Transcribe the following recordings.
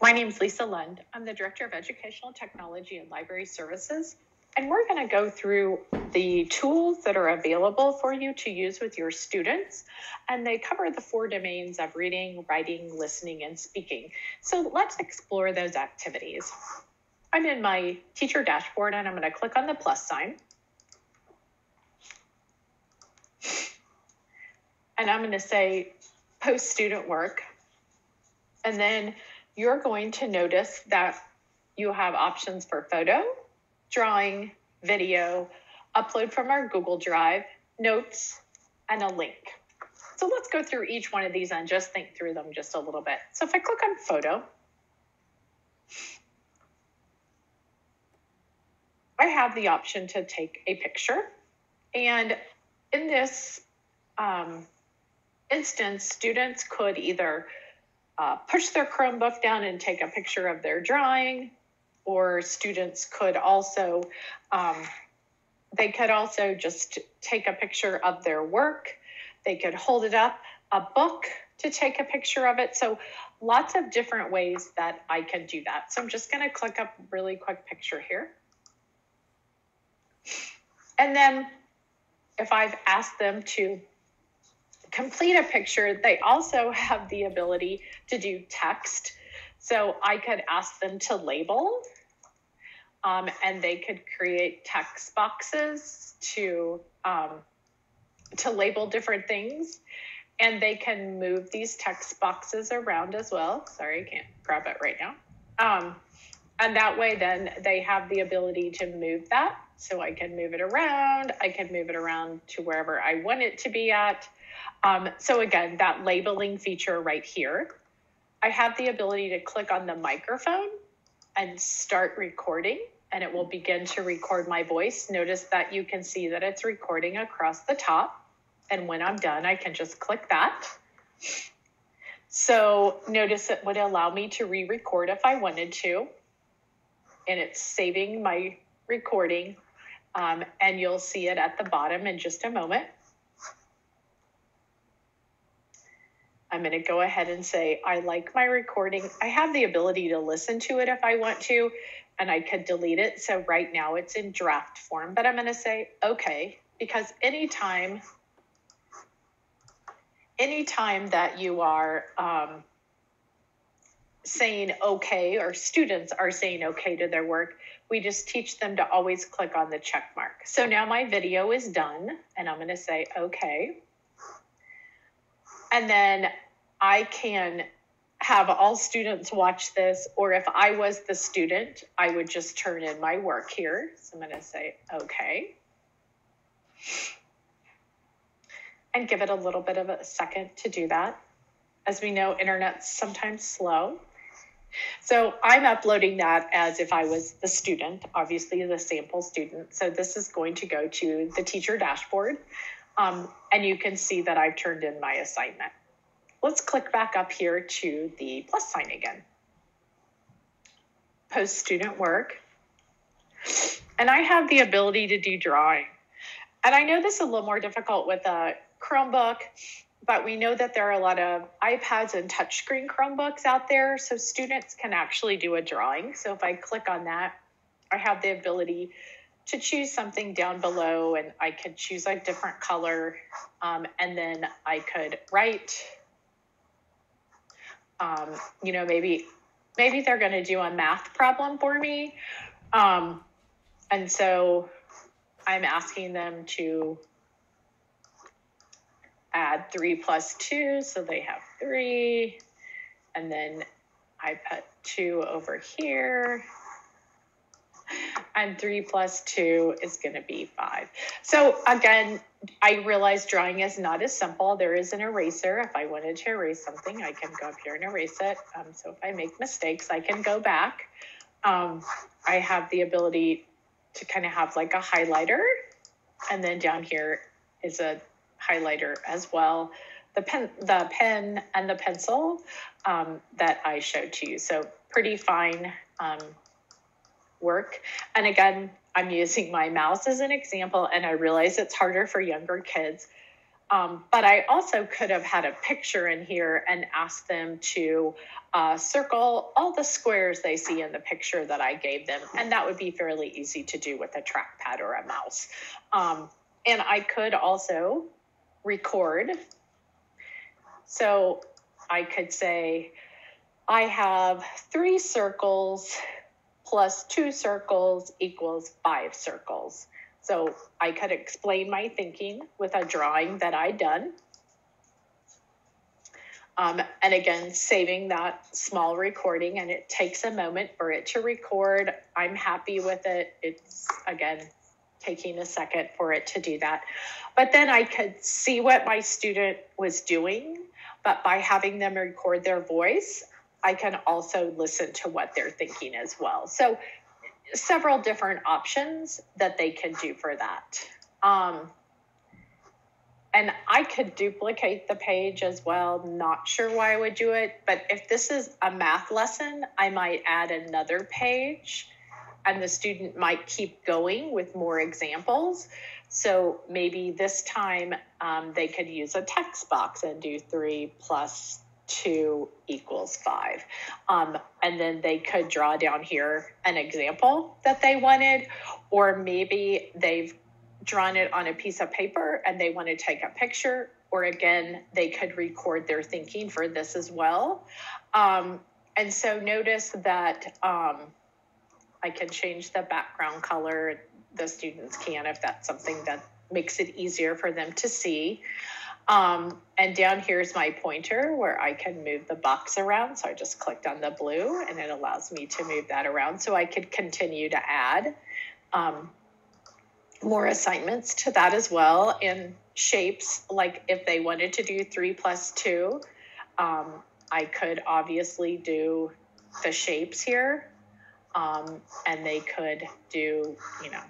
My name is Lisa Lund. I'm the Director of Educational Technology and Library Services, and we're going to go through the tools that are available for you to use with your students, and they cover the 4 domains of reading, writing, listening, and speaking. So let's explore those activities. I'm in my teacher dashboard, and I'm going to click on the plus sign. And I'm going to say post student work. And then you're going to notice that you have options for photo, drawing, video, upload from our Google Drive, notes, and a link. So let's go through each one of these and just think through them just a little bit. So if I click on photo, I have the option to take a picture. And in this instance, students could either push their Chromebook down and take a picture of their drawing, or students could also, they could also just take a picture of their work. They could hold it up, a book, to take a picture of it. So lots of different ways that I can do that. So I'm just going to click up a really quick picture here. And then if I've asked them to complete a picture, they also have the ability to do text. So I could ask them to label, and they could create text boxes to label different things. And they can move these text boxes around as well. Sorry, I can't grab it right now. And that way, then they have the ability to move that. So I can move it around. I can move it around to wherever I want it to be at. So again, that labeling feature right here, I have the ability to click on the microphone and start recording, and it will begin to record my voice. Notice that you can see that it's recording across the top. And when I'm done, I can just click that. So notice it would allow me to re-record if I wanted to. And it's saving my recording. And you'll see it at the bottom in just a moment. I'm going to go ahead and say, I like my recording. I have the ability to listen to it if I want to, and I could delete it. So right now it's in draft form, but I'm going to say, okay, because anytime that you are saying okay, or students are saying okay to their work, we just teach them to always click on the check mark. So now my video is done, and I'm going to say okay. And then I can have all students watch this, or if I was the student, I would just turn in my work here. So I'm going to say, okay. And give it a little bit of a second to do that. As we know, internet's sometimes slow. So I'm uploading that as if I was the student, obviously the sample student. So this is going to go to the teacher dashboard. And you can see that I've turned in my assignment. Let's click back up here to the plus sign again. Post student work. And I have the ability to do drawing. And I know this is a little more difficult with a Chromebook, but we know that there are a lot of iPads and touchscreen Chromebooks out there, so students can actually do a drawing. So if I click on that, I have the ability to choose something down below, and I could choose a different color, and then I could write, maybe they're going to do a math problem for me. And so I'm asking them to add 3 plus 2, so they have 3. And then I put 2 over here. And 3 plus 2 is going to be 5. So again, I realize drawing is not as simple. There is an eraser. If I wanted to erase something, I can go up here and erase it. So if I make mistakes, I can go back. I have the ability to kind of have like a highlighter. And then down here is a highlighter as well. The pen and the pencil that I showed to you. So pretty fine work. And again, I'm using my mouse as an example, and I realize it's harder for younger kids. But I also could have had a picture in here and asked them to circle all the squares they see in the picture that I gave them. And that would be fairly easy to do with a trackpad or a mouse. And I could also record. So I could say, I have 3 circles plus 2 circles equals 5 circles. So I could explain my thinking with a drawing that I'd done. And again, saving that small recording, and it takes a moment for it to record. I'm happy with it. It's, again, taking a second for it to do that. But then I could see what my student was doing, but by having them record their voice, I can also listen to what they're thinking as well. So several different options that they can do for that. And I could duplicate the page as well. Not sure why I would do it, but if this is a math lesson, I might add another page and the student might keep going with more examples. So maybe this time they could use a text box and do 3 plus 2 equals 5. And then they could draw down here an example that they wanted, or maybe they've drawn it on a piece of paper and they want to take a picture, or again, they could record their thinking for this as well. And so notice that I can change the background color. The students can, if that's something that makes it easier for them to see. And down here's my pointer where I can move the box around. So I just clicked on the blue and it allows me to move that around. So I could continue to add more assignments to that as well in shapes. Like if they wanted to do 3 plus 2, I could obviously do the shapes here. And they could do, you know,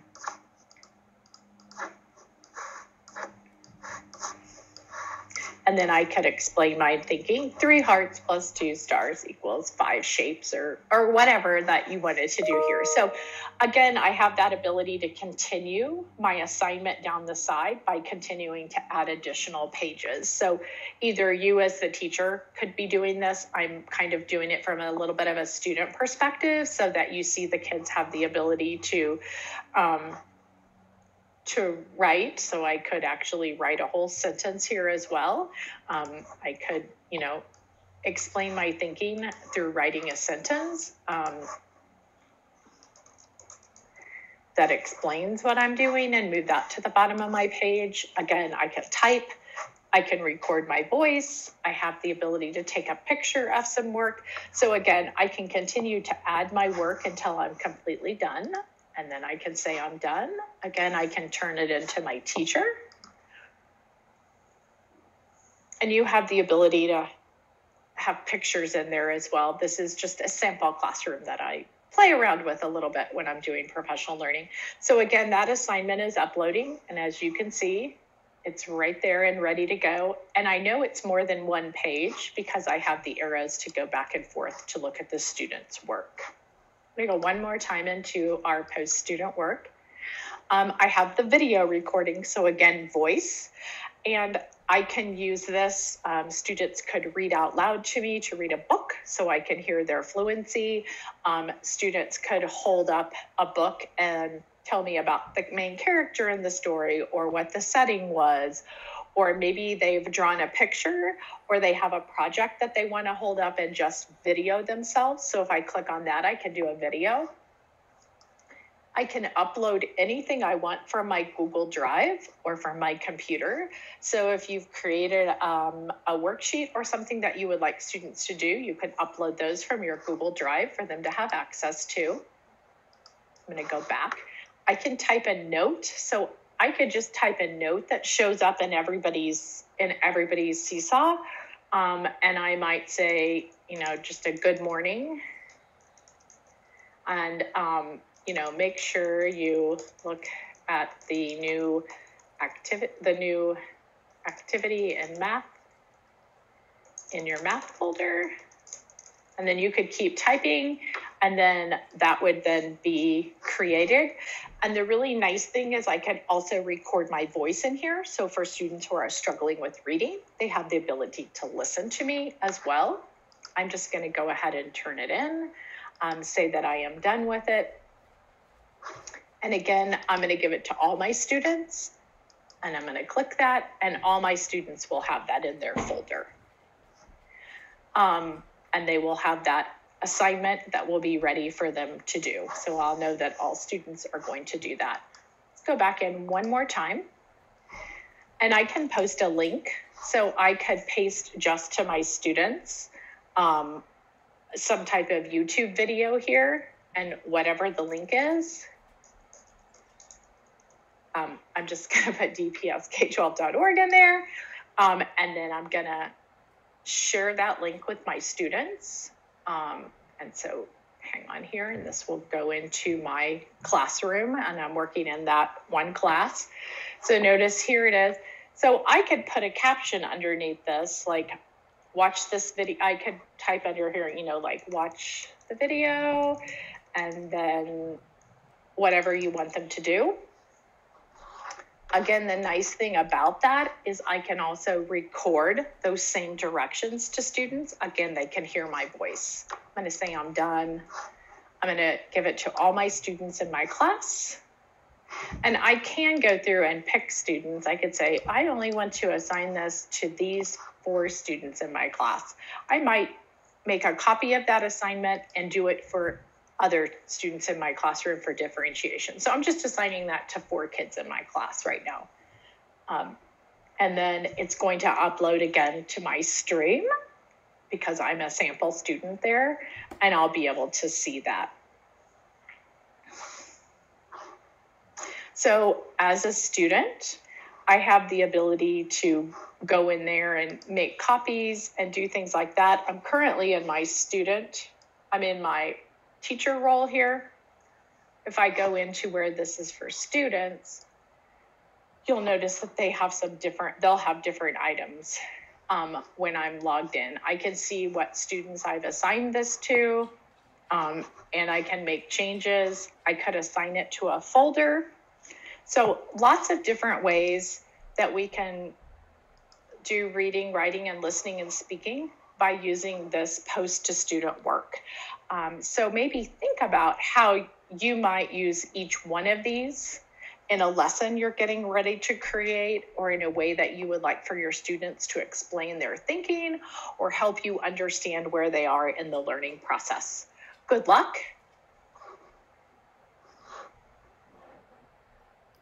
and then I could explain my thinking. 3 hearts plus 2 stars equals 5 shapes, or whatever that you wanted to do here. So again, I have that ability to continue my assignment down the side by continuing to add additional pages. So either you as the teacher could be doing this. I'm kind of doing it from a little bit of a student perspective so that you see the kids have the ability to write. So I could actually write a whole sentence here as well. I could, you know, explain my thinking through writing a sentence that explains what I'm doing and move that to the bottom of my page. Again, I can type, I can record my voice. I have the ability to take a picture of some work. So again, I can continue to add my work until I'm completely done. And then I can say I'm done. Again, I can turn it into my teacher. And you have the ability to have pictures in there as well. This is just a sample classroom that I play around with a little bit when I'm doing professional learning. So again, that assignment is uploading. And as you can see, it's right there and ready to go. And I know it's more than one page because I have the arrows to go back and forth to look at the student's work. I'm going to go one more time into our post-student work. I have the video recording, so again, voice, and I can use this. Students could read out loud to me to read a book so I can hear their fluency. Students could hold up a book and tell me about the main character in the story or what the setting was, or maybe they've drawn a picture or they have a project that they want to hold up and just video themselves. So if I click on that, I can do a video. I can upload anything I want from my Google Drive or from my computer. So if you've created a worksheet or something that you would like students to do, you can upload those from your Google Drive for them to have access to. I'm going to go back. I can type a note. So I could just type a note that shows up in everybody's Seesaw. And I might say, you know, just a good morning. And, you know, make sure you look at the new activity in math in your math folder. And then you could keep typing. And then that would then be created. And the really nice thing is I can also record my voice in here. So for students who are struggling with reading, they have the ability to listen to me as well. I'm just going to go ahead and turn it in, say that I am done with it. And again, I'm going to give it to all my students, and I'm going to click that, and all my students will have that in their folder. And they will have that assignment that will be ready for them to do. So I'll know that all students are going to do that. Let's go back in one more time. And I can post a link. So I could paste just to my students some type of YouTube video here, and whatever the link is. I'm just going to put dpsk12.org in there. And then I'm going to share that link with my students. And so hang on here, and this will go into my classroom, and I'm working in that one class. So notice here it is. So I could put a caption underneath this, like watch this video. I could type under here, you know, like watch the video, and then whatever you want them to do. Again, the nice thing about that is I can also record those same directions to students. Again, they can hear my voice. I'm going to say I'm done. I'm going to give it to all my students in my class. And I can go through and pick students. I could say, I only want to assign this to these 4 students in my class. I might make a copy of that assignment and do it for other students in my classroom for differentiation. So I'm just assigning that to 4 kids in my class right now. And then it's going to upload again to my stream because I'm a sample student there, and I'll be able to see that. So as a student, I have the ability to go in there and make copies and do things like that. I'm currently in my I'm in my teacher role here. If I go into where this is for students, you'll notice that they'll have different items when I'm logged in. I can see what students I've assigned this to, and I can make changes. I could assign it to a folder. So lots of different ways that we can do reading, writing, and listening and speaking by using this post to student work. So maybe think about how you might use each one of these in a lesson you're getting ready to create, or in a way that you would like for your students to explain their thinking or help you understand where they are in the learning process. Good luck.